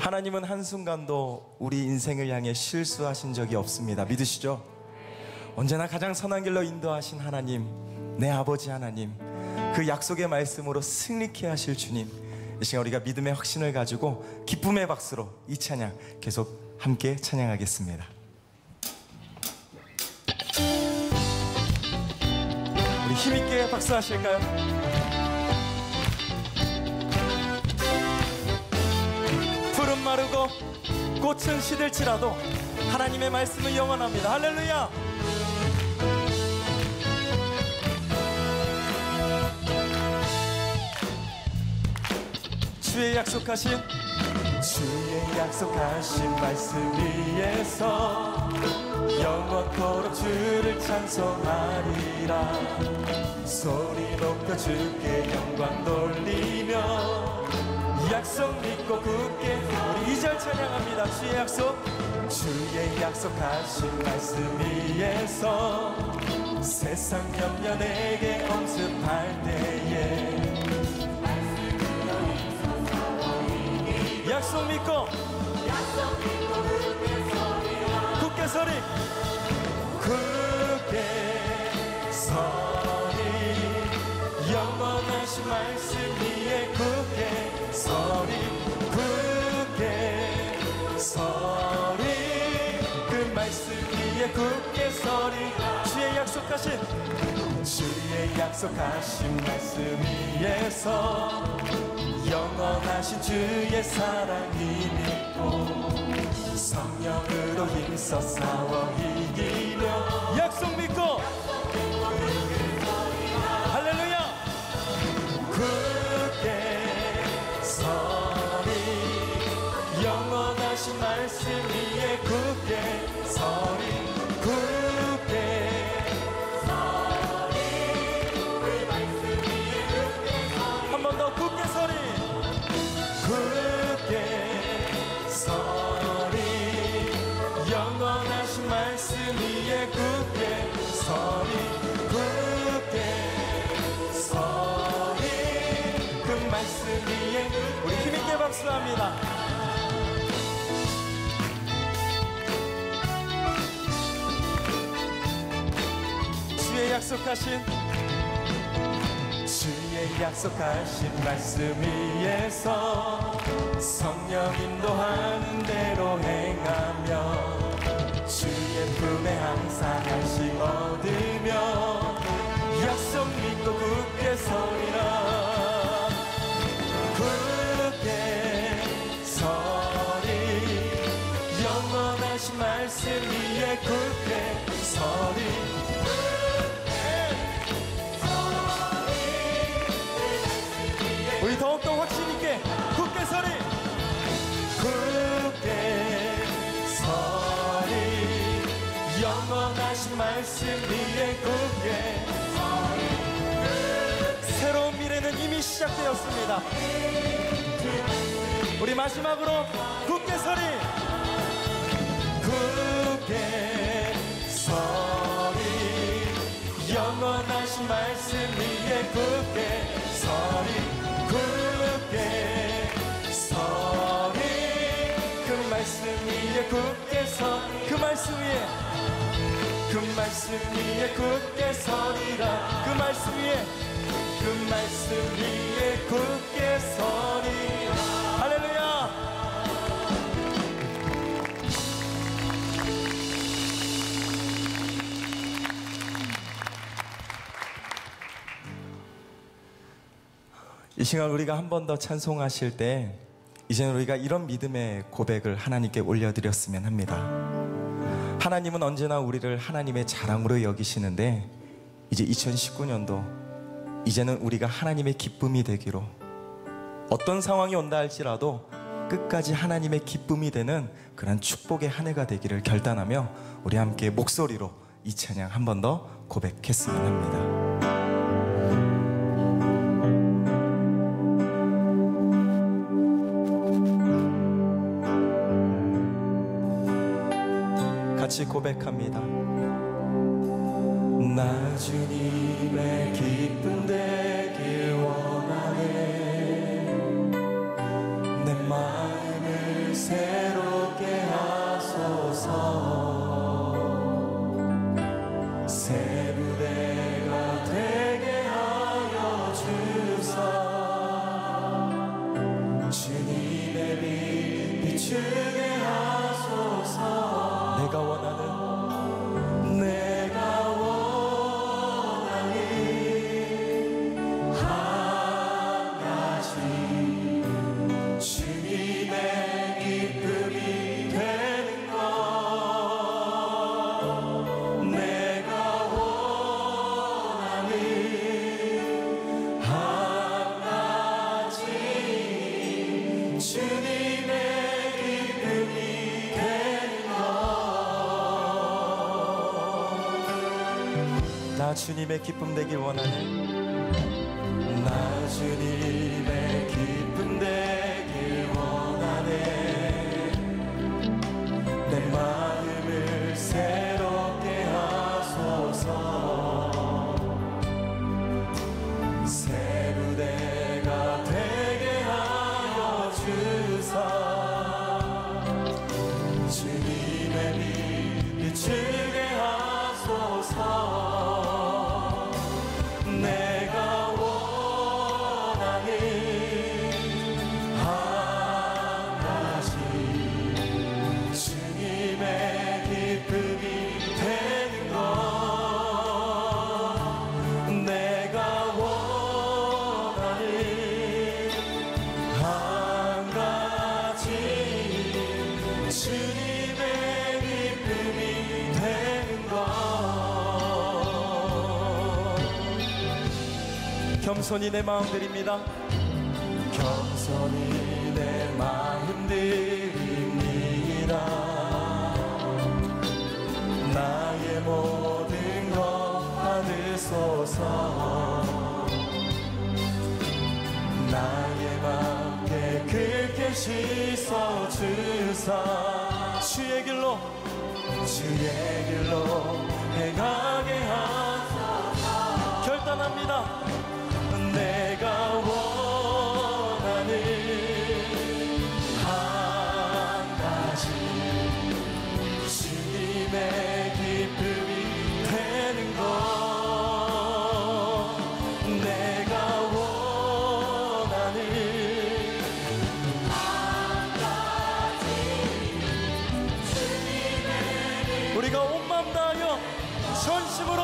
하나님은 한순간도 우리 인생을 향해 실수하신 적이 없습니다. 믿으시죠? 언제나 가장 선한 길로 인도하신 하나님, 내 아버지 하나님, 그 약속의 말씀으로 승리케 하실 주님, 이 시간 우리가 믿음의 확신을 가지고 기쁨의 박수로 이 찬양 계속 함께 찬양하겠습니다. 우리 힘있게 박수하실까요? 푸른 마르고 꽃은 시들지라도 하나님의 말씀은 영원합니다. 할렐루야! 주의 약속하신 말씀 위에서 영원토록 주를 찬송하리라. 소리 높여 주께 영광 돌리며 약속 믿고 굳게 우리 2절 찬양합니다. 주의 약속하신 말씀 위에서 세상 염려 내게 엄습할 때에 약속 믿고 굳게 소리 영원하신 말씀 위에 굳게 소리 그 말씀 위에 굳게 소리 주의 약속하신 말씀 위에서 영원하신 주의 사랑이 믿고 성령으로 힘써 싸워 이기며 약속 믿고 할렐루야 굳게 서리 영원하신 말씀 위에 굳게 서리 그 말씀 위에 굳게 서리 한 번 더 굳게 서리 굳게 서리 영원하신 말씀 위에 굳게 서리 그 말씀 위에 우리 힘있게 박수합니다. 주의 약속하신 말씀 위에서 성령 인도하는 대로 행하며 주의 품에 항상 안식 얻으며 약속 믿고 굳게 서리라. 굳게 서리 영원하신 말씀 위에 굳게 서리 우리 더욱더 확신있게 굳게 서리 굳게 서리 영원하신 말씀 위에 굳게 서리 새로운 미래는 이미 시작되었습니다. 우리 마지막으로 굳게 서리 굳게 서리 영원하신 말씀 위에 굳게 서리 굳게 서리 그 말씀 위에 굳게 그 말씀 위에 굳게 서리라. 그 말씀 위에 굳게 서리라. 할렐루야. 이 시간 우리가 한 번 더 찬송하실 때 이제는 우리가 이런 믿음의 고백을 하나님께 올려드렸으면 합니다. 하나님은 언제나 우리를 하나님의 자랑으로 여기시는데 이제 2019년도 이제는 우리가 하나님의 기쁨이 되기로 어떤 상황이 온다 할지라도 끝까지 하나님의 기쁨이 되는 그런 축복의 한 해가 되기를 결단하며 우리 함께 목소리로 이 찬양 한 번 더 고백했으면 합니다. 같이 고백합니다. 나 주님의 기쁨 되길 원하네. 내 마음을 나 주님의 기쁨 되길 원하네. 나 주님의 기쁨 되길 원하네. 내 마음을 새롭게 하소서. 새 부대가 되게 하여 주사. 주님의 빛 비추게 하소서. 내가 원하는 한 가지, 주님의 기쁨이 되는 것. 내가 원하는 한 가지, 주님의 기쁨이 되는 것. 겸손히 내 마음 드립니다. 겸손히 내 마음 드립니다. 나의 모든 것 받으소서. 나의 맘 깨끗게 씻어 주사. 주의 길로 행하게 하소서. 결단합니다. 내가 원하는 한 가지, 주님의 기쁨이 되는 것. 내가 원하는 한 가지, 주님의 기쁨. 우리가 온 마음 다하여 전심으로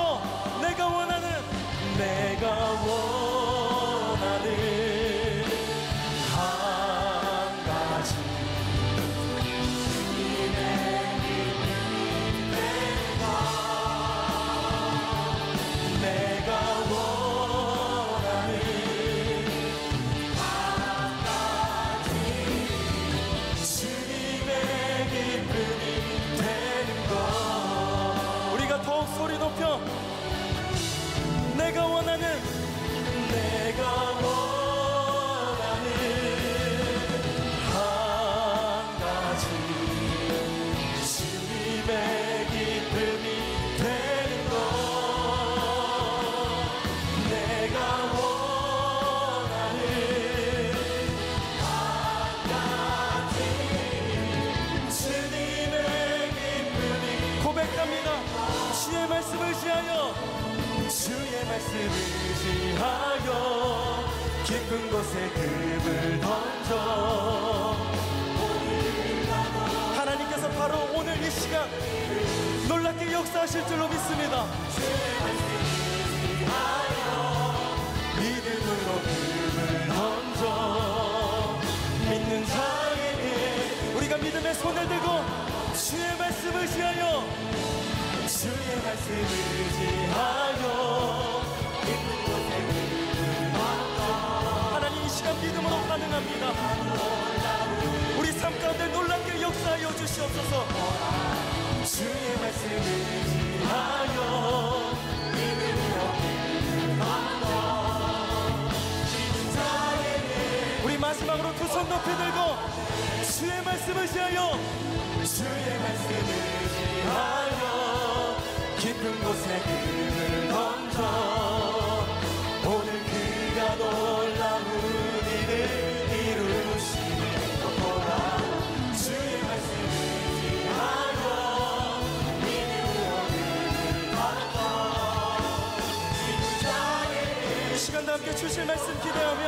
내가 원하는 한 가지, 주님의 기쁨이 되는 것. 내가 원하는 한 가지, 주님의 기쁨이 되는 것. 우리가 더욱 소리 높여 내가 원하는 한 가지, 주님의 기쁨이 되는 것. 내가 원하는 한 가지, 주님의 기쁨이. 고백합니다. 주의 말씀을 지하여, 주의 말씀을 지하여 깊은 곳에 금을 던져. 하나님께서 바로 오늘 이 시간 놀랍게 역사하실 줄로 믿습니다. 주의 말씀을 지하여 믿음으로 금을 던져. 믿는 자에게 우리가 믿음의 손을 들고 주의 말씀을 지하여, 주의 말씀을 지하여 깊은 곳에 금을 던져. 하나님, 이 시간 믿음으로 반응합니다. 우리 삶 가운데 놀랍게 역사하여 주시옵소서. 주의 말씀을 지하여 믿음으로 금을 던져. 믿는 자에게 우리 마지막으로 두 손 높이 들고 주의 말씀을 지하여, 주의 말씀을 지하여 깊은 곳에 금을 던져. 오늘 그가 놀라운 일을 이루시는 것 보라. 주의 말씀을 지하여 믿음으로 금을 던져. 믿는 자에게 이 시간도 함께 주실 말씀 기대하며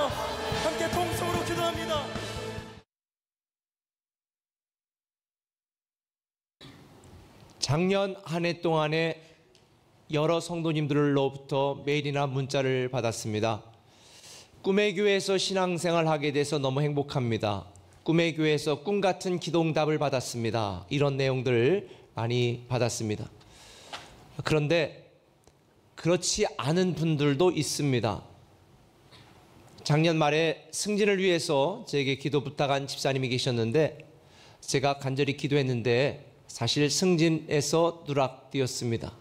함께 통성으로 기도합니다. 작년 한 해 동안에 여러 성도님들로부터 메일이나 문자를 받았습니다. 꿈의 교회에서 신앙생활 하게 돼서 너무 행복합니다. 꿈의 교회에서 꿈같은 기도응답을 받았습니다. 이런 내용들을 많이 받았습니다. 그런데 그렇지 않은 분들도 있습니다. 작년 말에 승진을 위해서 제게 기도 부탁한 집사님이 계셨는데 제가 간절히 기도했는데 사실 승진에서 누락되었습니다.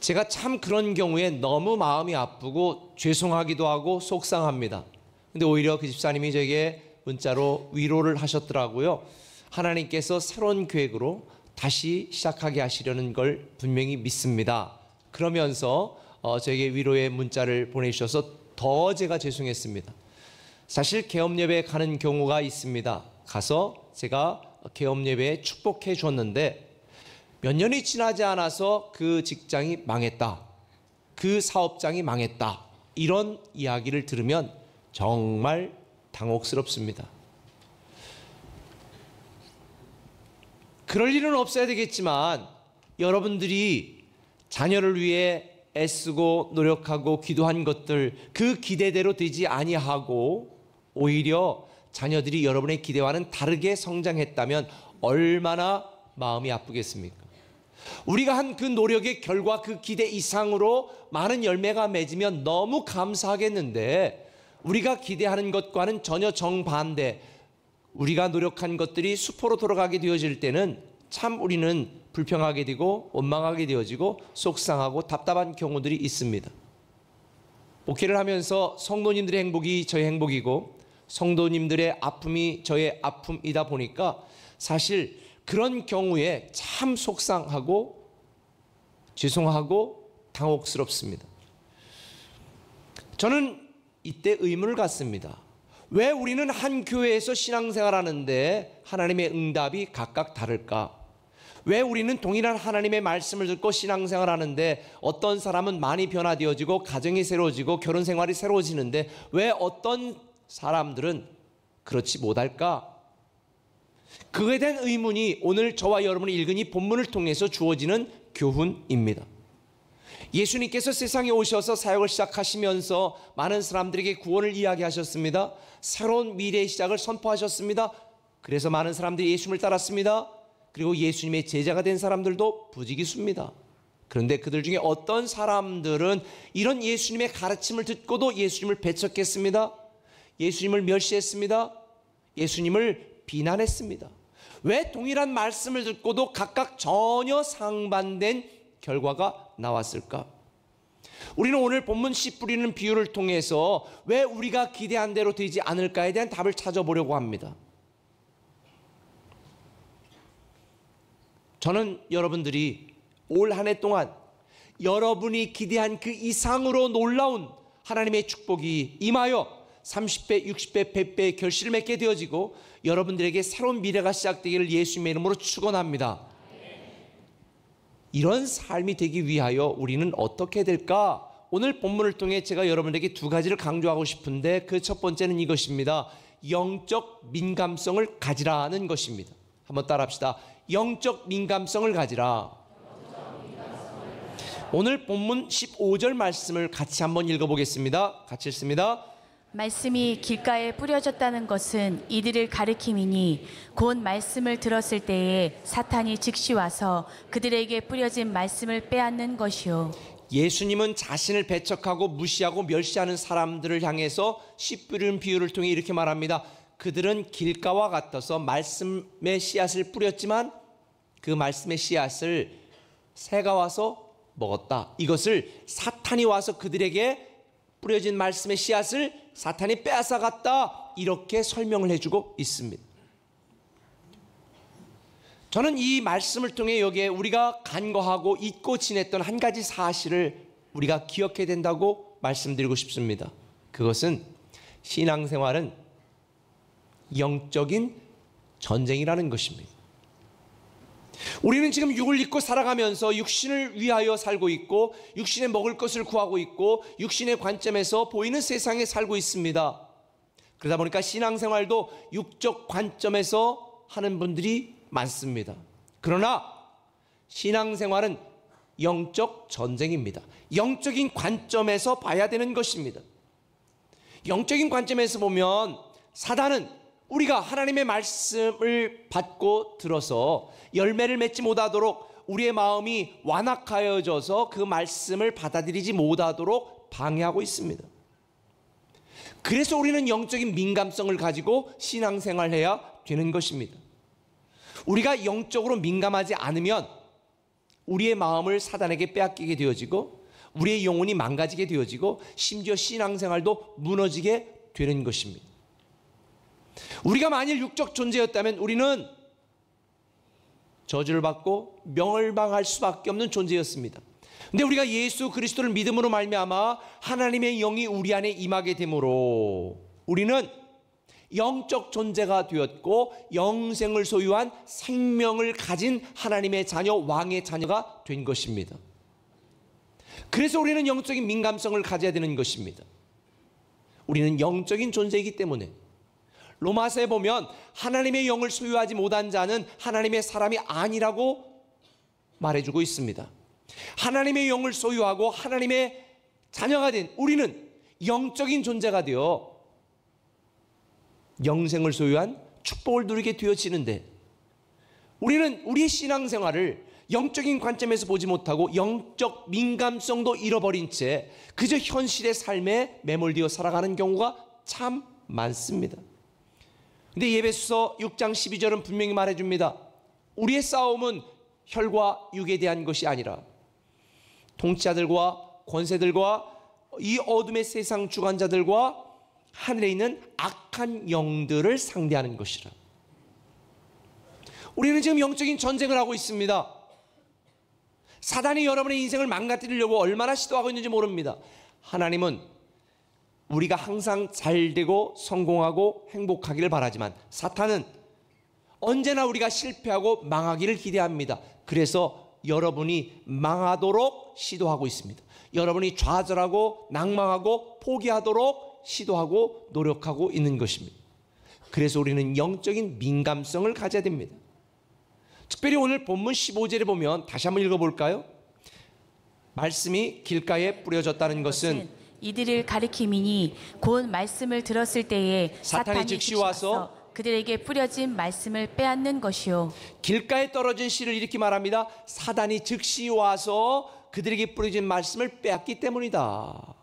제가 참 그런 경우에 너무 마음이 아프고 죄송하기도 하고 속상합니다. 근데 오히려 그 집사님이 저에게 문자로 위로를 하셨더라고요. 하나님께서 새로운 계획으로 다시 시작하게 하시려는 걸 분명히 믿습니다. 그러면서 저에게 위로의 문자를 보내주셔서 더 제가 죄송했습니다. 사실 개업 예배에 가는 경우가 있습니다. 가서 제가 개업 예배에 축복해 주었는데 몇 년이 지나지 않아서 그 직장이 망했다, 그 사업장이 망했다, 이런 이야기를 들으면 정말 당혹스럽습니다. 그럴 일은 없어야 되겠지만 여러분들이 자녀를 위해 애쓰고 노력하고 기도한 것들, 그 기대대로 되지 아니하고 오히려 자녀들이 여러분의 기대와는 다르게 성장했다면 얼마나 마음이 아프겠습니까? 우리가 한 그 노력의 결과, 그 기대 이상으로 많은 열매가 맺으면 너무 감사하겠는데, 우리가 기대하는 것과는 전혀 정반대, 우리가 노력한 것들이 수포로 돌아가게 되어질 때는 참 우리는 불평하게 되고 원망하게 되어지고 속상하고 답답한 경우들이 있습니다. 목회를 하면서 성도님들의 행복이 저의 행복이고 성도님들의 아픔이 저의 아픔이다 보니까 사실 그런 경우에 참 속상하고 죄송하고 당혹스럽습니다. 저는 이때 의문을 갖습니다. 왜 우리는 한 교회에서 신앙생활하는데 하나님의 응답이 각각 다를까? 왜 우리는 동일한 하나님의 말씀을 듣고 신앙생활하는데 어떤 사람은 많이 변화되어지고 가정이 새로워지고 결혼생활이 새로워지는데 왜 어떤 사람들은 그렇지 못할까? 그에 대한 의문이 오늘 저와 여러분이 읽은 이 본문을 통해서 주어지는 교훈입니다. 예수님께서 세상에 오셔서 사역을 시작하시면서 많은 사람들에게 구원을 이야기하셨습니다. 새로운 미래의 시작을 선포하셨습니다. 그래서 많은 사람들이 예수님을 따랐습니다. 그리고 예수님의 제자가 된 사람들도 부지기수입니다. 그런데 그들 중에 어떤 사람들은 이런 예수님의 가르침을 듣고도 예수님을 배척했습니다. 예수님을 멸시했습니다. 예수님을 비난했습니다. 왜 동일한 말씀을 듣고도 각각 전혀 상반된 결과가 나왔을까? 우리는 오늘 본문 씨 뿌리는 비유를 통해서 왜 우리가 기대한 대로 되지 않을까에 대한 답을 찾아보려고 합니다. 저는 여러분들이 올 한 해 동안 여러분이 기대한 그 이상으로 놀라운 하나님의 축복이 임하여 30배, 60배, 100배의 결실을 맺게 되어지고 여러분들에게 새로운 미래가 시작되기를 예수님의 이름으로 축원합니다. 이런 삶이 되기 위하여 우리는 어떻게 될까? 오늘 본문을 통해 제가 여러분에게 두 가지를 강조하고 싶은데 그 첫 번째는 이것입니다. 영적 민감성을 가지라는 것입니다. 한번 따라합시다. 영적 민감성을 가지라. 오늘 본문 15절 말씀을 같이 한번 읽어보겠습니다. 같이 읽습니다. 말씀이 길가에 뿌려졌다는 것은 이들을 가리킴이니 곧 말씀을 들었을 때에 사탄이 즉시 와서 그들에게 뿌려진 말씀을 빼앗는 것이요. 예수님은 자신을 배척하고 무시하고 멸시하는 사람들을 향해서 씨 뿌리는 비유를 통해 이렇게 말합니다. 그들은 길가와 같아서 말씀의 씨앗을 뿌렸지만 그 말씀의 씨앗을 새가 와서 먹었다. 이것을 사탄이 와서 그들에게 뿌려진 말씀의 씨앗을 사탄이 빼앗아갔다. 이렇게 설명을 해주고 있습니다. 저는 이 말씀을 통해 여기에 우리가 간과하고 잊고 지냈던 한 가지 사실을 우리가 기억해야 된다고 말씀드리고 싶습니다. 그것은 신앙생활은 영적인 전쟁이라는 것입니다. 우리는 지금 육을 입고 살아가면서 육신을 위하여 살고 있고 육신에 먹을 것을 구하고 있고 육신의 관점에서 보이는 세상에 살고 있습니다. 그러다 보니까 신앙생활도 육적 관점에서 하는 분들이 많습니다. 그러나 신앙생활은 영적 전쟁입니다. 영적인 관점에서 봐야 되는 것입니다. 영적인 관점에서 보면 사단은 우리가 하나님의 말씀을 받고 들어서 열매를 맺지 못하도록 우리의 마음이 완악하여져서 그 말씀을 받아들이지 못하도록 방해하고 있습니다. 그래서 우리는 영적인 민감성을 가지고 신앙생활해야 되는 것입니다. 우리가 영적으로 민감하지 않으면 우리의 마음을 사단에게 빼앗기게 되어지고 우리의 영혼이 망가지게 되어지고 심지어 신앙생활도 무너지게 되는 것입니다. 우리가 만일 육적 존재였다면 우리는 저주를 받고 멸망할 수밖에 없는 존재였습니다. 근데 우리가 예수 그리스도를 믿음으로 말미암아 하나님의 영이 우리 안에 임하게 되므로 우리는 영적 존재가 되었고 영생을 소유한 생명을 가진 하나님의 자녀, 왕의 자녀가 된 것입니다. 그래서 우리는 영적인 민감성을 가져야 되는 것입니다. 우리는 영적인 존재이기 때문에 로마서에 보면 하나님의 영을 소유하지 못한 자는 하나님의 사람이 아니라고 말해주고 있습니다. 하나님의 영을 소유하고 하나님의 자녀가 된 우리는 영적인 존재가 되어 영생을 소유한 축복을 누리게 되어지는데 우리는 우리의 신앙생활을 영적인 관점에서 보지 못하고 영적 민감성도 잃어버린 채 그저 현실의 삶에 매몰되어 살아가는 경우가 참 많습니다. 근데 예배소서 6장 12절은 분명히 말해줍니다. 우리의 싸움은 혈과 육에 대한 것이 아니라 통치자들과 권세들과 이 어둠의 세상 주관자들과 하늘에 있는 악한 영들을 상대하는 것이라. 우리는 지금 영적인 전쟁을 하고 있습니다. 사단이 여러분의 인생을 망가뜨리려고 얼마나 시도하고 있는지 모릅니다. 하나님은 우리가 항상 잘되고 성공하고 행복하기를 바라지만 사탄은 언제나 우리가 실패하고 망하기를 기대합니다. 그래서 여러분이 망하도록 시도하고 있습니다. 여러분이 좌절하고 낭망하고 포기하도록 시도하고 노력하고 있는 것입니다. 그래서 우리는 영적인 민감성을 가져야 됩니다. 특별히 오늘 본문 15절에 보면 다시 한번 읽어볼까요? 말씀이 길가에 뿌려졌다는 것은 이들을 가리킴이니 곧 말씀을 들었을 때에 사탄이 즉시 와서 그들에게 뿌려진 말씀을 빼앗는 것이요. 길가에 떨어진 씨를 이렇게 말합니다. 사단이 즉시 와서 그들에게 뿌려진 말씀을 빼앗기 때문이다.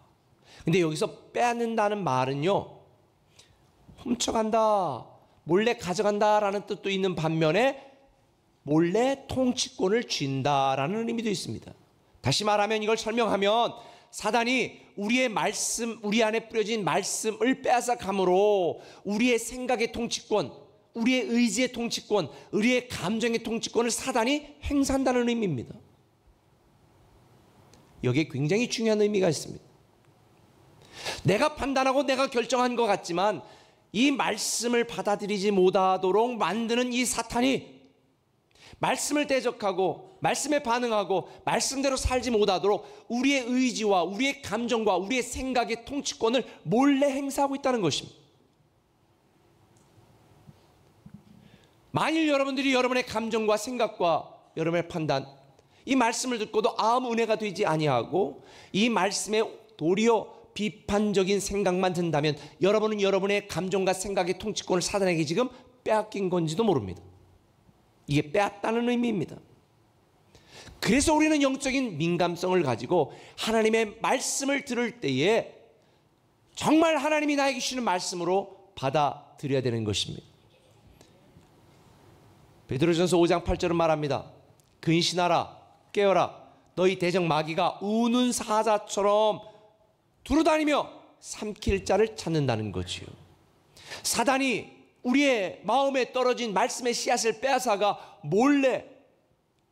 근데 여기서 빼앗는다는 말은요, 훔쳐간다, 몰래 가져간다라는 뜻도 있는 반면에 몰래 통치권을 쥔다라는 의미도 있습니다. 다시 말하면 이걸 설명하면 사단이 우리의 말씀, 우리 안에 뿌려진 말씀을 빼앗아 감으로 우리의 생각의 통치권, 우리의 의지의 통치권, 우리의 감정의 통치권을 사단이 행사한다는 의미입니다. 여기에 굉장히 중요한 의미가 있습니다. 내가 판단하고 내가 결정한 것 같지만 이 말씀을 받아들이지 못하도록 만드는 이 사탄이 말씀을 대적하고 말씀에 반응하고 말씀대로 살지 못하도록 우리의 의지와 우리의 감정과 우리의 생각의 통치권을 몰래 행사하고 있다는 것입니다. 만일 여러분들이 여러분의 감정과 생각과 여러분의 판단, 이 말씀을 듣고도 아무 은혜가 되지 아니하고 이 말씀에 도리어 비판적인 생각만 든다면 여러분은 여러분의 감정과 생각의 통치권을 사단에게 지금 빼앗긴 건지도 모릅니다. 이게 빼앗다는 의미입니다. 그래서 우리는 영적인 민감성을 가지고 하나님의 말씀을 들을 때에 정말 하나님이 나에게 주시는 말씀으로 받아들여야 되는 것입니다. 베드로전서 5장 8절은 말합니다. 근신하라, 깨어라, 너희 대적 마귀가 우는 사자처럼 두루다니며 삼킬 자를 찾는다는 거지요. 사단이 우리의 마음에 떨어진 말씀의 씨앗을 빼앗아가 몰래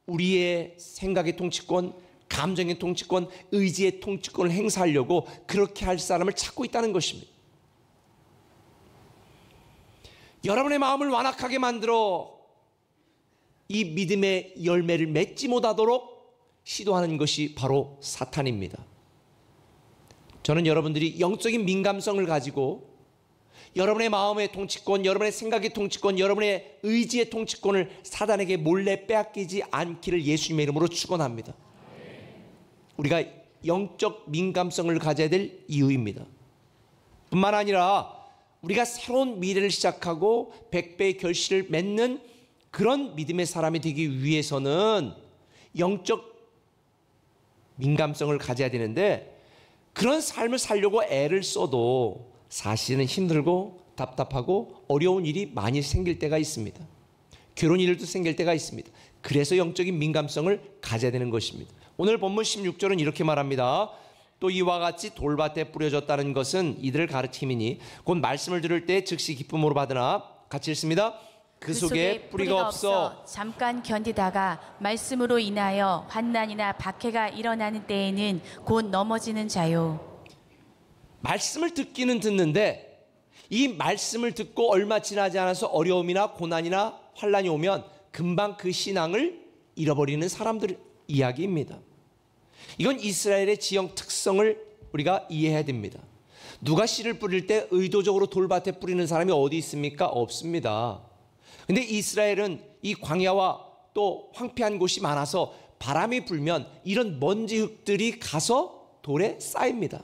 우리의 생각의 통치권, 감정의 통치권, 의지의 통치권을 행사하려고 그렇게 할 사람을 찾고 있다는 것입니다. 여러분의 마음을 완악하게 만들어 이 믿음의 열매를 맺지 못하도록 시도하는 것이 바로 사탄입니다. 저는 여러분들이 영적인 민감성을 가지고 여러분의 마음의 통치권, 여러분의 생각의 통치권, 여러분의 의지의 통치권을 사단에게 몰래 빼앗기지 않기를 예수님의 이름으로 축원합니다. 우리가 영적 민감성을 가져야 될 이유입니다. 뿐만 아니라 우리가 새로운 미래를 시작하고 100배의 결실을 맺는 그런 믿음의 사람이 되기 위해서는 영적 민감성을 가져야 되는데 그런 삶을 살려고 애를 써도 사실은 힘들고 답답하고 어려운 일이 많이 생길 때가 있습니다. 괴로운 일도 생길 때가 있습니다. 그래서 영적인 민감성을 가져야 되는 것입니다. 오늘 본문 16절은 이렇게 말합니다. 또 이와 같이 돌밭에 뿌려졌다는 것은 이들을 가르침이니 곧 말씀을 들을 때 즉시 기쁨으로 받으나, 같이 읽습니다. 그 속에 뿌리가 없어 잠깐 견디다가 말씀으로 인하여 환난이나 박해가 일어나는 때에는 곧 넘어지는 자요. 말씀을 듣기는 듣는데 이 말씀을 듣고 얼마 지나지 않아서 어려움이나 고난이나 환난이 오면 금방 그 신앙을 잃어버리는 사람들 이야기입니다. 이건 이스라엘의 지형 특성을 우리가 이해해야 됩니다. 누가 씨를 뿌릴 때 의도적으로 돌밭에 뿌리는 사람이 어디 있습니까? 없습니다. 근데 이스라엘은 이 광야와 또 황폐한 곳이 많아서 바람이 불면 이런 먼지 흙들이 가서 돌에 쌓입니다.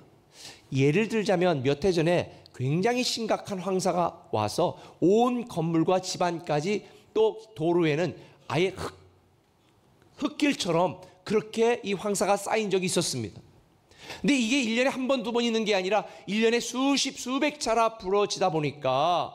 예를 들자면 몇 해 전에 굉장히 심각한 황사가 와서 온 건물과 집안까지 또 도로에는 아예 흙길처럼 그렇게 이 황사가 쌓인 적이 있었습니다. 근데 이게 1년에 한 번, 두 번 있는 게 아니라 1년에 수십, 수백 차례 부러지다 보니까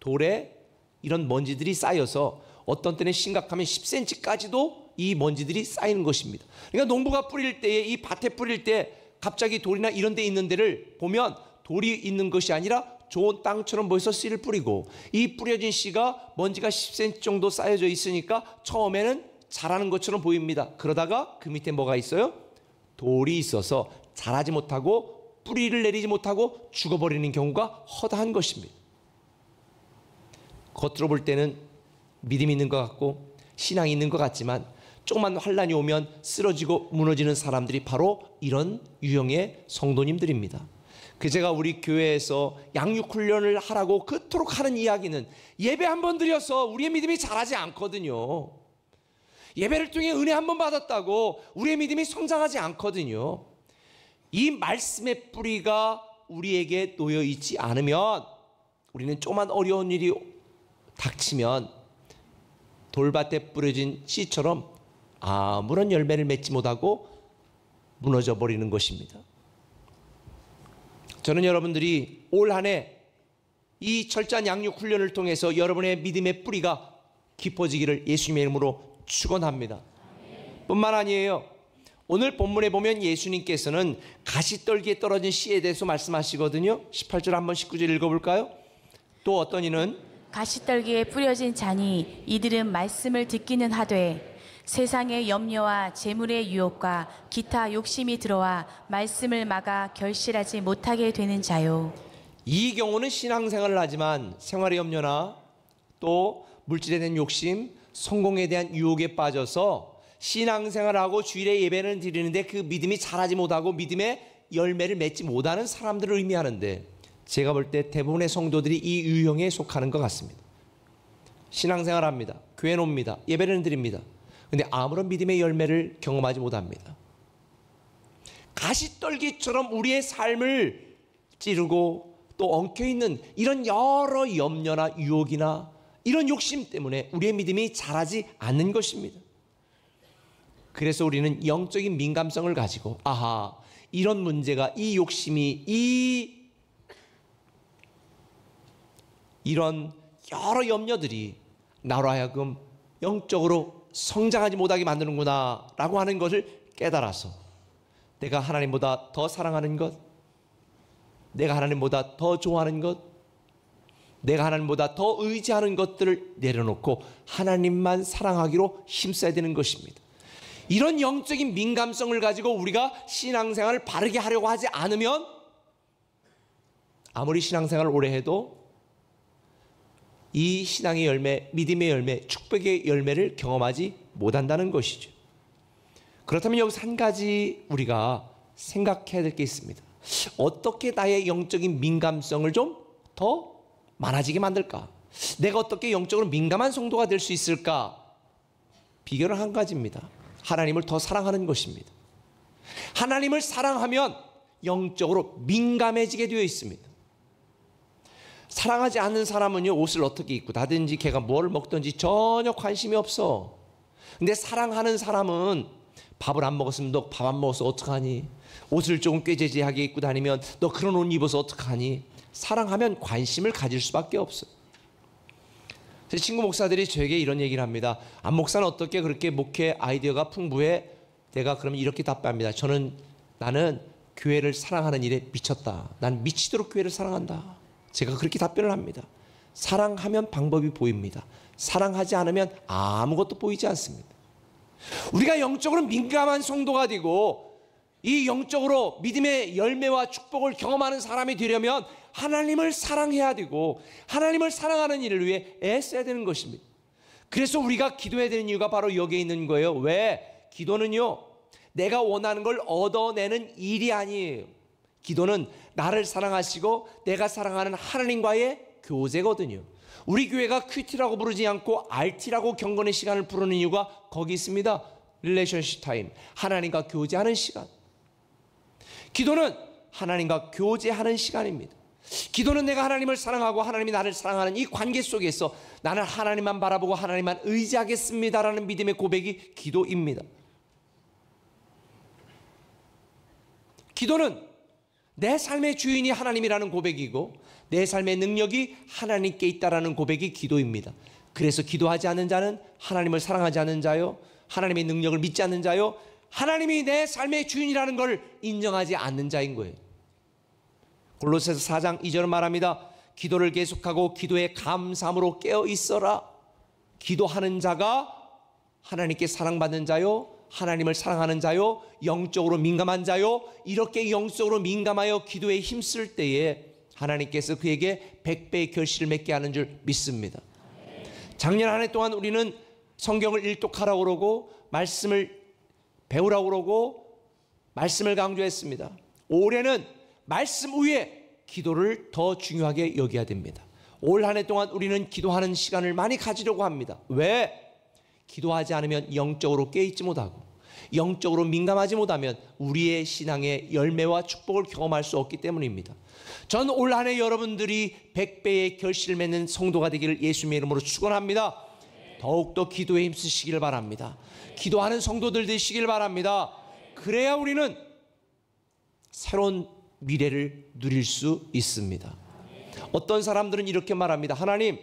돌에 이런 먼지들이 쌓여서 어떤 때는 심각하면 10cm까지도 이 먼지들이 쌓이는 것입니다. 그러니까 농부가 뿌릴 때에, 이 밭에 뿌릴 때 갑자기 돌이나 이런 데 있는 데를 보면 돌이 있는 것이 아니라 좋은 땅처럼 보여서 씨를 뿌리고, 이 뿌려진 씨가 먼지가 10cm 정도 쌓여져 있으니까 처음에는 자라는 것처럼 보입니다. 그러다가 그 밑에 뭐가 있어요? 돌이 있어서 자라지 못하고 뿌리를 내리지 못하고 죽어버리는 경우가 허다한 것입니다. 겉으로 볼 때는 믿음이 있는 것 같고 신앙이 있는 것 같지만 조금만 환난이 오면 쓰러지고 무너지는 사람들이 바로 이런 유형의 성도님들입니다. 제가 우리 교회에서 양육훈련을 하라고 그토록 하는 이야기는 예배 한 번 드려서 우리의 믿음이 자라지 않거든요. 예배를 통해 은혜 한 번 받았다고 우리의 믿음이 성장하지 않거든요. 이 말씀의 뿌리가 우리에게 놓여 있지 않으면, 우리는 조그만 어려운 일이 닥치면 돌밭에 뿌려진 씨처럼 아무런 열매를 맺지 못하고 무너져 버리는 것입니다. 저는 여러분들이 올 한 해 이 철저한 양육 훈련을 통해서 여러분의 믿음의 뿌리가 깊어지기를 예수님의 이름으로 축원합니다. 뿐만 아니에요. 오늘 본문에 보면 예수님께서는 가시떨기에 떨어진 씨에 대해서 말씀하시거든요. 18절 한번 19절 읽어볼까요? 또 어떤 이는 가시떨기에 뿌려진 자니 이들은 말씀을 듣기는 하되 세상의 염려와 재물의 유혹과 기타 욕심이 들어와 말씀을 막아 결실하지 못하게 되는 자요. 이 경우는 신앙생활을 하지만 생활의 염려나 또 물질에 대한 욕심, 성공에 대한 유혹에 빠져서 신앙생활하고 주일에 예배를 드리는데 그 믿음이 자라지 못하고 믿음의 열매를 맺지 못하는 사람들을 의미하는데, 제가 볼 때 대부분의 성도들이 이 유형에 속하는 것 같습니다. 신앙생활합니다. 교회 옵니다. 예배를 드립니다. 근데 아무런 믿음의 열매를 경험하지 못합니다. 가시떨기처럼 우리의 삶을 찌르고 또 엉켜있는 이런 여러 염려나 유혹이나 이런 욕심 때문에 우리의 믿음이 자라지 않는 것입니다. 그래서 우리는 영적인 민감성을 가지고, 아하, 이런 문제가, 이 욕심이, 이런 여러 염려들이 나로 하여금 영적으로 성장하지 못하게 만드는구나 라고 하는 것을 깨달아서 내가 하나님보다 더 사랑하는 것, 내가 하나님보다 더 좋아하는 것, 내가 하나님보다 더 의지하는 것들을 내려놓고 하나님만 사랑하기로 힘써야 되는 것입니다. 이런 영적인 민감성을 가지고 우리가 신앙생활을 바르게 하려고 하지 않으면 아무리 신앙생활을 오래 해도 이 신앙의 열매, 믿음의 열매, 축복의 열매를 경험하지 못한다는 것이죠. 그렇다면 여기서 한 가지 우리가 생각해야 될 게 있습니다. 어떻게 나의 영적인 민감성을 좀 더 많아지게 만들까? 내가 어떻게 영적으로 민감한 성도가 될 수 있을까? 비결은 한 가지입니다. 하나님을 더 사랑하는 것입니다. 하나님을 사랑하면 영적으로 민감해지게 되어 있습니다. 사랑하지 않는 사람은요, 옷을 어떻게 입고 다든지 걔가 뭘 먹든지 전혀 관심이 없어. 근데 사랑하는 사람은 밥을 안 먹었으면 너 밥 안 먹어서 어떡하니? 옷을 조금 꾀재재하게 입고 다니면 너 그런 옷 입어서 어떡하니? 사랑하면 관심을 가질 수밖에 없어요. 제 친구 목사들이 저에게 이런 얘기를 합니다. 안 목사는 어떻게 그렇게 목회 아이디어가 풍부해? 내가 그러면 이렇게 답합니다. 나는 교회를 사랑하는 일에 미쳤다. 난 미치도록 교회를 사랑한다. 제가 그렇게 답변을 합니다. 사랑하면 방법이 보입니다. 사랑하지 않으면 아무것도 보이지 않습니다. 우리가 영적으로 민감한 성도가 되고 이 영적으로 믿음의 열매와 축복을 경험하는 사람이 되려면 하나님을 사랑해야 되고 하나님을 사랑하는 일을 위해 애써야 되는 것입니다. 그래서 우리가 기도해야 되는 이유가 바로 여기에 있는 거예요. 왜? 기도는요, 내가 원하는 걸 얻어내는 일이 아니에요. 기도는 나를 사랑하시고 내가 사랑하는 하나님과의 교제거든요. 우리 교회가 큐티라고 부르지 않고 RT라고 경건의 시간을 부르는 이유가 거기 있습니다. 릴레이션십 타임, 하나님과 교제하는 시간. 기도는 하나님과 교제하는 시간입니다. 기도는 내가 하나님을 사랑하고 하나님이 나를 사랑하는 이 관계 속에서 나는 하나님만 바라보고 하나님만 의지하겠습니다라는 믿음의 고백이 기도입니다. 기도는 내 삶의 주인이 하나님이라는 고백이고 내 삶의 능력이 하나님께 있다라는 고백이 기도입니다. 그래서 기도하지 않는 자는 하나님을 사랑하지 않는 자요, 하나님의 능력을 믿지 않는 자요, 하나님이 내 삶의 주인이라는 걸 인정하지 않는 자인 거예요. 골로새서 4장 2절은 말합니다. 기도를 계속하고 기도에 감사함으로 깨어 있어라. 기도하는 자가 하나님께 사랑받는 자요, 하나님을 사랑하는 자요, 영적으로 민감한 자요, 이렇게 영적으로 민감하여 기도에 힘쓸 때에 하나님께서 그에게 100배의 결실을 맺게 하는 줄 믿습니다. 작년 한 해 동안 우리는 성경을 일독하라고 그러고 말씀을 배우라고 그러고 말씀을 강조했습니다. 올해는 말씀 위에 기도를 더 중요하게 여겨야 됩니다. 올 한 해 동안 우리는 기도하는 시간을 많이 가지려고 합니다. 왜? 기도하지 않으면 영적으로 깨있지 못하고 영적으로 민감하지 못하면 우리의 신앙의 열매와 축복을 경험할 수 없기 때문입니다. 전 올 한 해 여러분들이 100배의 결실을 맺는 성도가 되기를 예수님의 이름으로 축원합니다. 더욱더 기도에 힘쓰시기를 바랍니다. 기도하는 성도들 되시길 바랍니다. 그래야 우리는 새로운 미래를 누릴 수 있습니다. 어떤 사람들은 이렇게 말합니다. 하나님,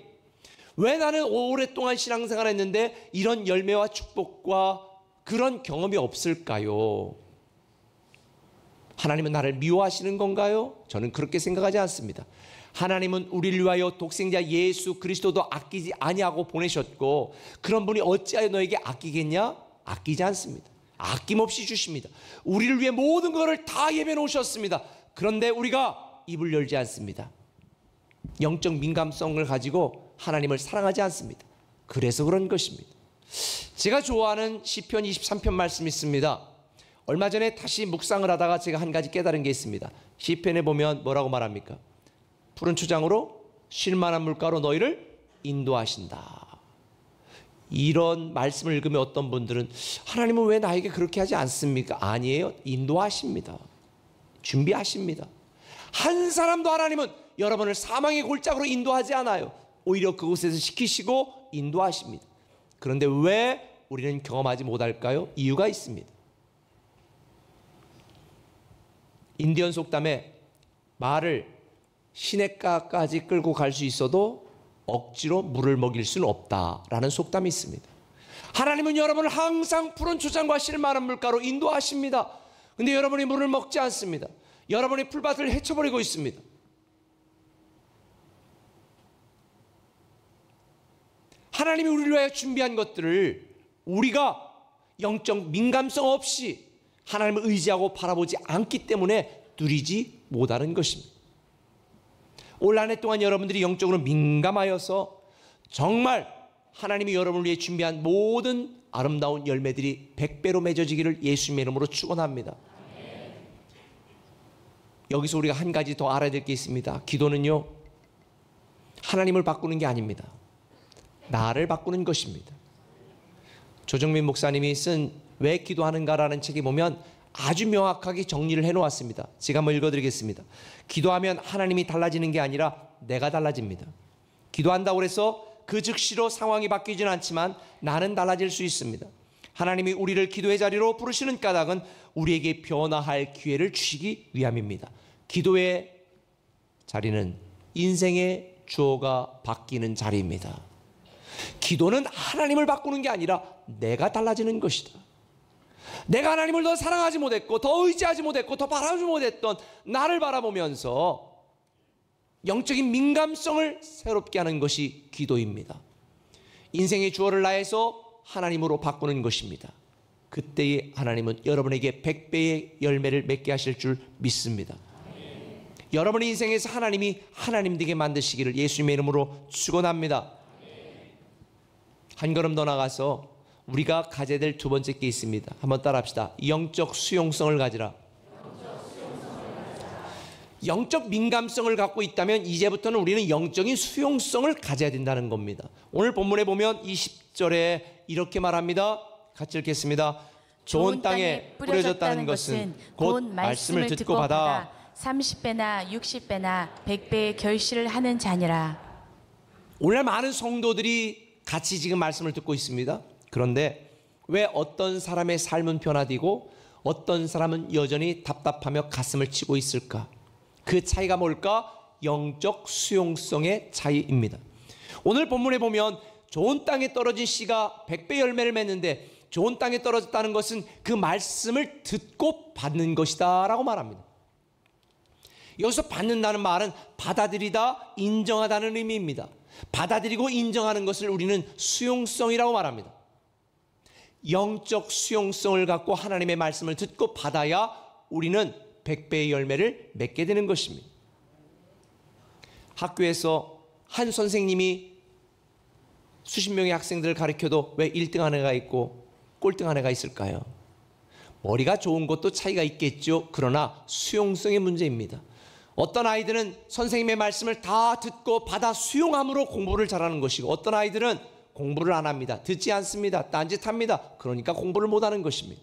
왜 나는 오랫동안 신앙생활을 했는데 이런 열매와 축복과 그런 경험이 없을까요? 하나님은 나를 미워하시는 건가요? 저는 그렇게 생각하지 않습니다. 하나님은 우리를 위하여 독생자 예수 그리스도도 아끼지 아니하고 보내셨고 그런 분이 어찌하여 너에게 아끼겠냐? 아끼지 않습니다. 아낌없이 주십니다. 우리를 위해 모든 것을 다 예배해 놓으셨습니다. 그런데 우리가 입을 열지 않습니다. 영적 민감성을 가지고 하나님을 사랑하지 않습니다. 그래서 그런 것입니다. 제가 좋아하는 시편 23편 말씀이 있습니다. 얼마 전에 다시 묵상을 하다가 제가 한 가지 깨달은 게 있습니다. 시편에 보면 뭐라고 말합니까? 푸른 초장으로 쉴 만한 물가로 너희를 인도하신다. 이런 말씀을 읽으면 어떤 분들은 하나님은 왜 나에게 그렇게 하지 않습니까? 아니에요. 인도하십니다. 준비하십니다. 한 사람도 하나님은 여러분을 사망의 골짜기로 인도하지 않아요. 오히려 그곳에서 지키시고 인도하십니다. 그런데 왜 우리는 경험하지 못할까요? 이유가 있습니다. 인디언 속담에 말을 시냇가까지 끌고 갈 수 있어도 억지로 물을 먹일 수는 없다라는 속담이 있습니다. 하나님은 여러분을 항상 푸른 초장과 쉴 만한 물가로 인도하십니다. 근데 여러분이 물을 먹지 않습니다. 여러분의 풀밭을 헤쳐버리고 있습니다. 하나님이 우리를 위하여 준비한 것들을 우리가 영적 민감성 없이 하나님을 의지하고 바라보지 않기 때문에 누리지 못하는 것입니다. 올 한 해 동안 여러분들이 영적으로 민감하여서 정말 하나님이 여러분을 위해 준비한 모든 아름다운 열매들이 100배로 맺어지기를 예수님의 이름으로 축원합니다. 여기서 우리가 한 가지 더 알아야 될 게 있습니다. 기도는요, 하나님을 바꾸는 게 아닙니다. 나를 바꾸는 것입니다. 조정민 목사님이 쓴 왜 기도하는가라는 책에 보면 아주 명확하게 정리를 해놓았습니다. 제가 한번 읽어드리겠습니다. 기도하면 하나님이 달라지는 게 아니라 내가 달라집니다. 기도한다고 해서 그 즉시로 상황이 바뀌지는 않지만 나는 달라질 수 있습니다. 하나님이 우리를 기도의 자리로 부르시는 까닭은 우리에게 변화할 기회를 주시기 위함입니다. 기도의 자리는 인생의 주어가 바뀌는 자리입니다. 기도는 하나님을 바꾸는 게 아니라 내가 달라지는 것이다. 내가 하나님을 더 사랑하지 못했고 더 의지하지 못했고 더 바라보지 못했던 나를 바라보면서 영적인 민감성을 새롭게 하는 것이 기도입니다. 인생의 주어를 다해서 하나님으로 바꾸는 것입니다. 그때에 하나님은 여러분에게 100배의 열매를 맺게 하실 줄 믿습니다. 여러분의 인생에서 하나님이 하나님 되게 만드시기를 예수님의 이름으로 축원합니다. 한 걸음 더 나가서 우리가 가져야 될 두 번째 게 있습니다. 한번 따라합시다. 영적 수용성을 가지라. 영적 민감성을 갖고 있다면 이제부터는 우리는 영적인 수용성을 가져야 된다는 겁니다. 오늘 본문에 보면 20절에 이렇게 말합니다. 같이 읽겠습니다. 좋은 땅에 뿌려졌다는 것은 곧 말씀을 듣고 받아 30배나 60배나 100배의 결실을 하는 자니라. 오늘 많은 성도들이 같이 지금 말씀을 듣고 있습니다. 그런데 왜 어떤 사람의 삶은 변화되고 어떤 사람은 여전히 답답하며 가슴을 치고 있을까? 그 차이가 뭘까? 영적 수용성의 차이입니다. 오늘 본문에 보면 좋은 땅에 떨어진 씨가 100배 열매를 맺는데 좋은 땅에 떨어졌다는 것은 그 말씀을 듣고 받는 것이다 라고 말합니다. 여기서 받는다는 말은 받아들이다, 인정하다는 의미입니다. 받아들이고 인정하는 것을 우리는 수용성이라고 말합니다. 영적 수용성을 갖고 하나님의 말씀을 듣고 받아야 우리는 100배의 열매를 맺게 되는 것입니다. 학교에서 한 선생님이 수십 명의 학생들을 가르쳐도 왜 1등한 애가 있고 꼴등한 애가 있을까요? 머리가 좋은 것도 차이가 있겠죠. 그러나 수용성의 문제입니다. 어떤 아이들은 선생님의 말씀을 다 듣고 받아 수용함으로 공부를 잘하는 것이고 어떤 아이들은 공부를 안 합니다. 듣지 않습니다. 딴짓합니다. 그러니까 공부를 못하는 것입니다.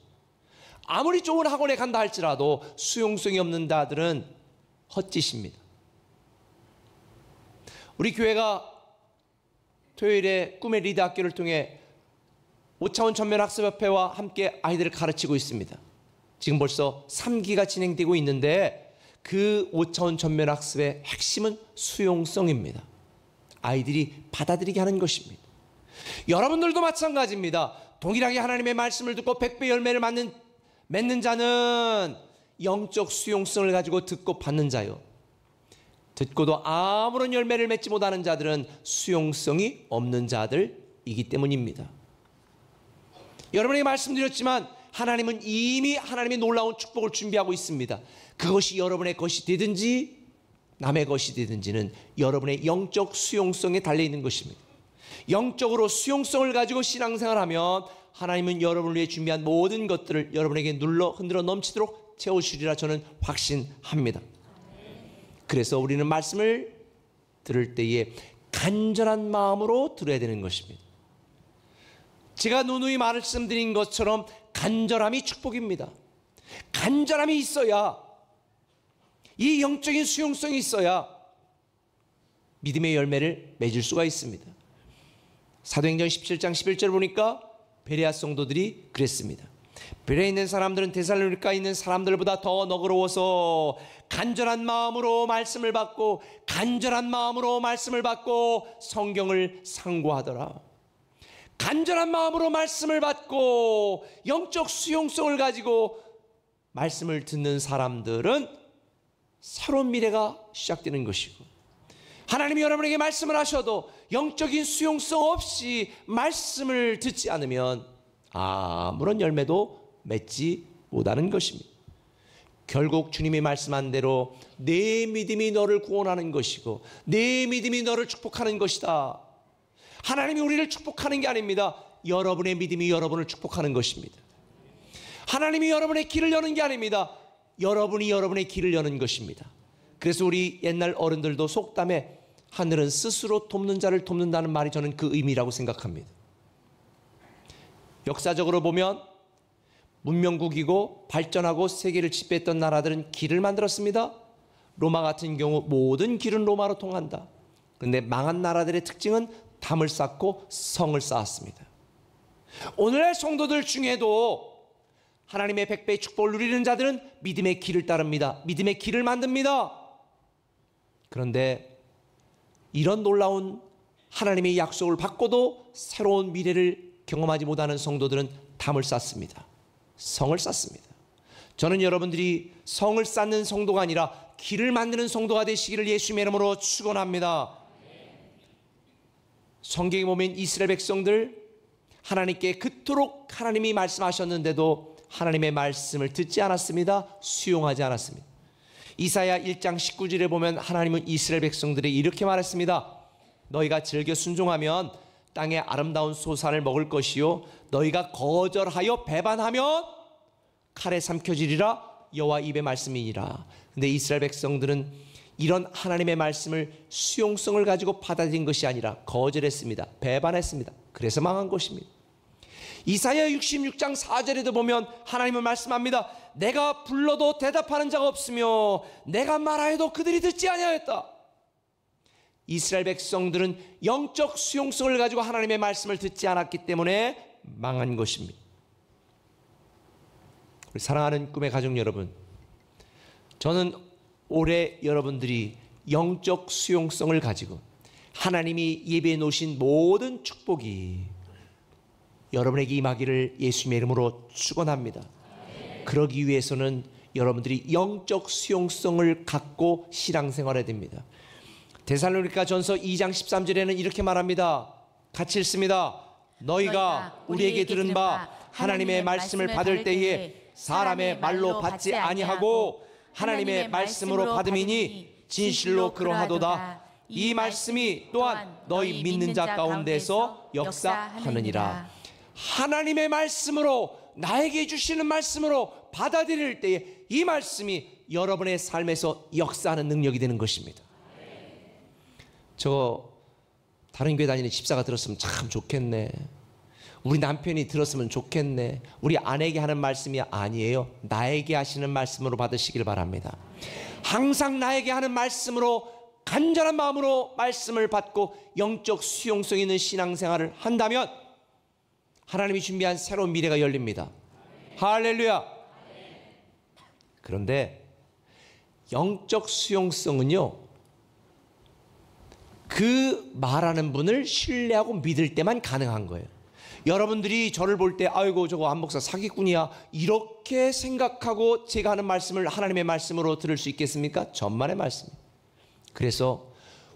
아무리 좋은 학원에 간다 할지라도 수용성이 없는 자들은 헛짓입니다. 우리 교회가 토요일에 꿈의 리더 학교를 통해 5차원 전면학습협회와 함께 아이들을 가르치고 있습니다. 지금 벌써 3기가 진행되고 있는데 그 5차원 전면학습의 핵심은 수용성입니다. 아이들이 받아들이게 하는 것입니다. 여러분들도 마찬가지입니다. 동일하게 하나님의 말씀을 듣고 100배 열매를 맺는 자는 영적 수용성을 가지고 듣고 받는 자요. 듣고도 아무런 열매를 맺지 못하는 자들은 수용성이 없는 자들이기 때문입니다. 여러분에게 말씀드렸지만 하나님은 이미 하나님의 놀라운 축복을 준비하고 있습니다. 그것이 여러분의 것이 되든지 남의 것이 되든지는 여러분의 영적 수용성에 달려있는 것입니다. 영적으로 수용성을 가지고 신앙생활하면 하나님은 여러분을 위해 준비한 모든 것들을 여러분에게 흔들어 넘치도록 채우시리라 저는 확신합니다. 그래서 우리는 말씀을 들을 때에 간절한 마음으로 들어야 되는 것입니다. 제가 누누이 말씀드린 것처럼 간절함이 축복입니다. 간절함이 있어야, 이 영적인 수용성이 있어야 믿음의 열매를 맺을 수가 있습니다. 사도행전 17장 11절 보니까 베레아 성도들이 그랬습니다. 베레아에 있는 사람들은 데살로니가에 있는 사람들보다 더 너그러워서 간절한 마음으로 말씀을 받고 성경을 상고하더라. 간절한 마음으로 말씀을 받고 영적 수용성을 가지고 말씀을 듣는 사람들은 새로운 미래가 시작되는 것이고, 하나님이 여러분에게 말씀을 하셔도 영적인 수용성 없이 말씀을 듣지 않으면 아무런 열매도 맺지 못하는 것입니다. 결국 주님이 말씀한 대로 내 믿음이 너를 구원하는 것이고 내 믿음이 너를 축복하는 것이다. 하나님이 우리를 축복하는 게 아닙니다. 여러분의 믿음이 여러분을 축복하는 것입니다. 하나님이 여러분의 길을 여는 게 아닙니다. 여러분이 여러분의 길을 여는 것입니다. 그래서 우리 옛날 어른들도 속담에 하늘은 스스로 돕는 자를 돕는다는 말이 저는 그 의미라고 생각합니다. 역사적으로 보면 문명국이고 발전하고 세계를 지배했던 나라들은 길을 만들었습니다. 로마 같은 경우 모든 길은 로마로 통한다. 그런데 망한 나라들의 특징은 담을 쌓고 성을 쌓았습니다. 오늘날 성도들 중에도 하나님의 100배의 축복을 누리는 자들은 믿음의 길을 따릅니다. 믿음의 길을 만듭니다. 그런데 이런 놀라운 하나님의 약속을 받고도 새로운 미래를 경험하지 못하는 성도들은 담을 쌓습니다. 성을 쌓습니다. 저는 여러분들이 성을 쌓는 성도가 아니라 길을 만드는 성도가 되시기를 예수님의 이름으로 축원합니다. 성경에 보면 이스라엘 백성들 하나님께 그토록 하나님이 말씀하셨는데도 하나님의 말씀을 듣지 않았습니다. 수용하지 않았습니다. 이사야 1장 19절에 보면 하나님은 이스라엘 백성들에게 이렇게 말했습니다. 너희가 즐겨 순종하면 땅의 아름다운 소산을 먹을 것이요 너희가 거절하여 배반하면 칼에 삼켜지리라 여호와 입의 말씀이니라. 근데 이스라엘 백성들은 이런 하나님의 말씀을 수용성을 가지고 받아들인 것이 아니라 거절했습니다. 배반했습니다. 그래서 망한 것입니다. 이사야 66장 4절에도 보면 하나님은 말씀합니다. 내가 불러도 대답하는 자가 없으며 내가 말하여도 그들이 듣지 아니하였다. 이스라엘 백성들은 영적 수용성을 가지고 하나님의 말씀을 듣지 않았기 때문에 망한 것입니다. 우리 사랑하는 꿈의 가족 여러분, 저는 올해 여러분들이 영적 수용성을 가지고 하나님이 예배해 놓으신 모든 축복이 여러분에게 임하기를 예수님의 이름으로 축원합니다. 그러기 위해서는 여러분들이 영적 수용성을 갖고 신앙생활해야 됩니다. 데살로니가 전서 2장 13절에는 이렇게 말합니다. 같이 읽습니다. 너희가 우리에게 들은 바 하나님의 말씀을 받을 때에 사람의 말로 받지 아니하고 하나님의 말씀으로 받음이니 진실로 그러하도다. 이 말씀이 또한 너희 믿는 자 가운데서 역사하느니라. 하나님의 말씀으로 나에게 주시는 말씀으로 받아들일 때에 이 말씀이 여러분의 삶에서 역사하는 능력이 되는 것입니다. 저 다른 교회 다니는 집사가 들었으면 참 좋겠네. 우리 남편이 들었으면 좋겠네. 우리 아내에게 하는 말씀이 아니에요. 나에게 하시는 말씀으로 받으시길 바랍니다. 항상 나에게 하는 말씀으로 간절한 마음으로 말씀을 받고 영적 수용성 있는 신앙생활을 한다면 하나님이 준비한 새로운 미래가 열립니다. 할렐루야. 그런데 영적 수용성은요, 그 말하는 분을 신뢰하고 믿을 때만 가능한 거예요. 여러분들이 저를 볼 때 아이고 저거 안 목사 사기꾼이야 이렇게 생각하고 제가 하는 말씀을 하나님의 말씀으로 들을 수 있겠습니까? 전만의 말씀. 그래서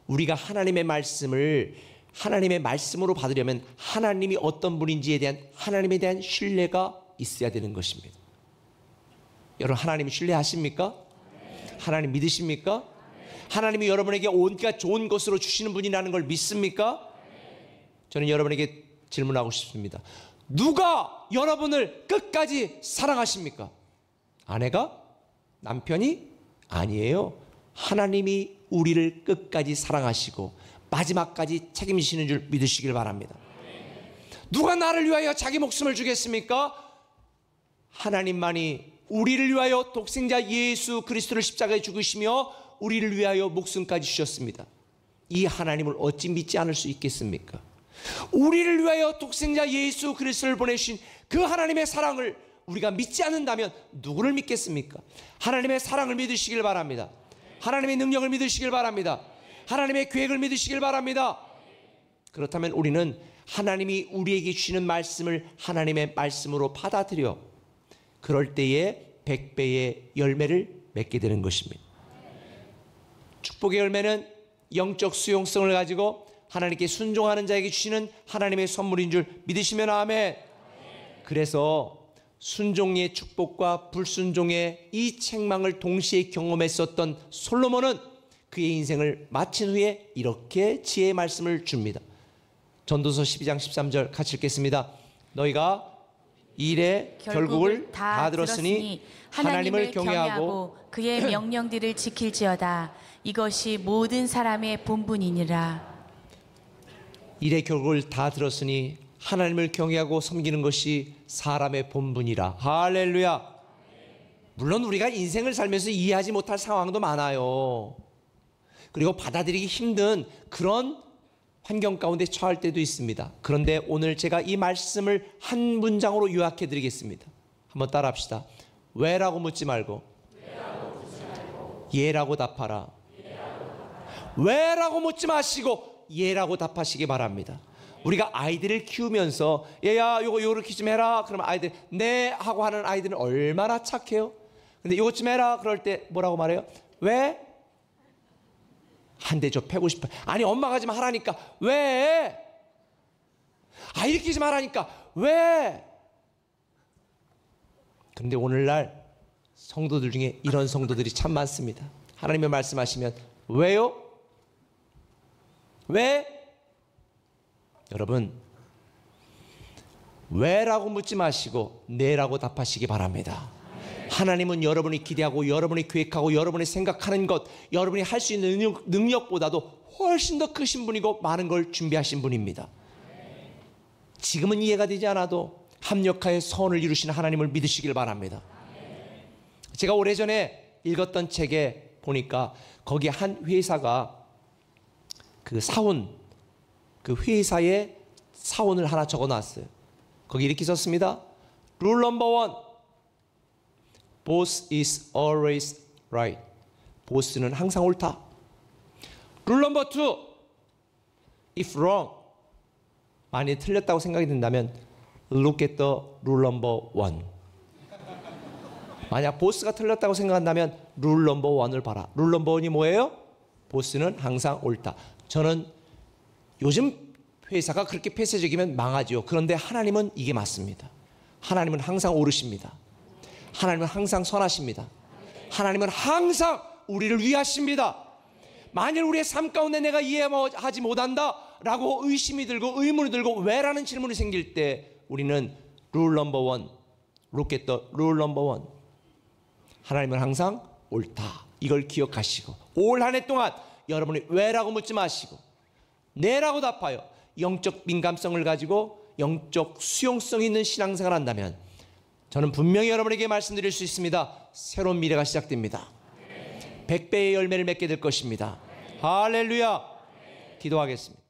우리가 하나님의 말씀을 하나님의 말씀으로 받으려면 하나님이 어떤 분인지에 대한 하나님에 대한 신뢰가 있어야 되는 것입니다. 여러분 하나님 신뢰하십니까? 하나님 믿으십니까? 하나님이 여러분에게 온갖 좋은 것으로 주시는 분이라는 걸 믿습니까? 저는 여러분에게 질문하고 싶습니다. 누가 여러분을 끝까지 사랑하십니까? 아내가? 남편이? 아니에요. 하나님이 우리를 끝까지 사랑하시고 마지막까지 책임지시는 줄 믿으시길 바랍니다. 누가 나를 위하여 자기 목숨을 주겠습니까? 하나님만이 우리를 위하여 독생자 예수 그리스도를 십자가에 죽으시며 우리를 위하여 목숨까지 주셨습니다. 이 하나님을 어찌 믿지 않을 수 있겠습니까? 우리를 위하여 독생자 예수 그리스도를 보내신 그 하나님의 사랑을 우리가 믿지 않는다면 누구를 믿겠습니까? 하나님의 사랑을 믿으시길 바랍니다. 하나님의 능력을 믿으시길 바랍니다. 하나님의 계획을 믿으시길 바랍니다. 그렇다면 우리는 하나님이 우리에게 주시는 말씀을 하나님의 말씀으로 받아들여 그럴 때에 100배의 열매를 맺게 되는 것입니다. 축복의 열매는 영적 수용성을 가지고 하나님께 순종하는 자에게 주시는 하나님의 선물인 줄 믿으시면 아멘. 그래서 순종의 축복과 불순종의 이 책망을 동시에 경험했었던 솔로몬은 그의 인생을 마친 후에 이렇게 지혜의 말씀을 줍니다. 전도서 12장 13절 같이 읽겠습니다. 너희가 일의 결국을 다 들었으니 하나님을 경외하고 그의 명령들을 지킬지어다. 이것이 모든 사람의 본분이니라. 일의 결국을 다 들었으니 하나님을 경외하고 섬기는 것이 사람의 본분이라. 할렐루야. 물론 우리가 인생을 살면서 이해하지 못할 상황도 많아요. 그리고 받아들이기 힘든 그런 환경 가운데 처할 때도 있습니다. 그런데 오늘 제가 이 말씀을 한 문장으로 요약해 드리겠습니다. 한번 따라 합시다. 왜라고 묻지 말고 예라고 답하라. 왜라고 묻지 마시고 예라고 답하시기 바랍니다. 우리가 아이들을 키우면서 얘야 요거 요렇게 좀 해라. 그러면 아이들 네 하고 하는 아이들은 얼마나 착해요. 근데 요것 좀 해라 그럴 때 뭐라고 말해요? 왜? 한 대 줘 패고 싶어. 아니 엄마가 좀 하라니까 왜? 아 이렇게 좀 하라니까 왜? 그런데 오늘날 성도들 중에 이런 성도들이 참 많습니다. 하나님의 말씀하시면 왜요? 왜? 여러분 왜라고 묻지 마시고 네라고 답하시기 바랍니다. 하나님은 여러분이 기대하고 여러분이 계획하고 여러분이 생각하는 것, 여러분이 할 수 있는 능력보다도 훨씬 더 크신 분이고 많은 걸 준비하신 분입니다. 지금은 이해가 되지 않아도 합력하여 선을 이루시는 하나님을 믿으시길 바랍니다. 제가 오래전에 읽었던 책에 보니까 거기 한 회사가 그 사원, 그 회사의 사원을 하나 적어놨어요. 거기 이렇게 썼습니다. Rule number 1. Boss is always right. 보스는 항상 옳다. Rule number 2. If wrong. 만약에 틀렸다고 생각이 든다면 Look at the rule number 1. 만약 보스가 틀렸다고 생각한다면 룰 넘버 1을 봐라. 룰 넘버 1이 뭐예요? 보스는 항상 옳다. 저는 요즘 회사가 그렇게 폐쇄적이면 망하죠. 그런데 하나님은 이게 맞습니다. 하나님은 항상 옳으십니다. 하나님은 항상 선하십니다. 하나님은 항상 우리를 위하십니다. 만일 우리의 삶 가운데 내가 이해하지 못한다 라고 의심이 들고 의문이 들고 왜라는 질문이 생길 때 우리는 룰 넘버 1, look at the rule number 1. 하나님은 항상 옳다. 이걸 기억하시고 올 한 해 동안 여러분이 왜라고 묻지 마시고 네라고 답하여 영적 민감성을 가지고 영적 수용성 있는 신앙생활을 한다면 저는 분명히 여러분에게 말씀드릴 수 있습니다. 새로운 미래가 시작됩니다. 100배의 열매를 맺게 될 것입니다. 할렐루야. 기도하겠습니다.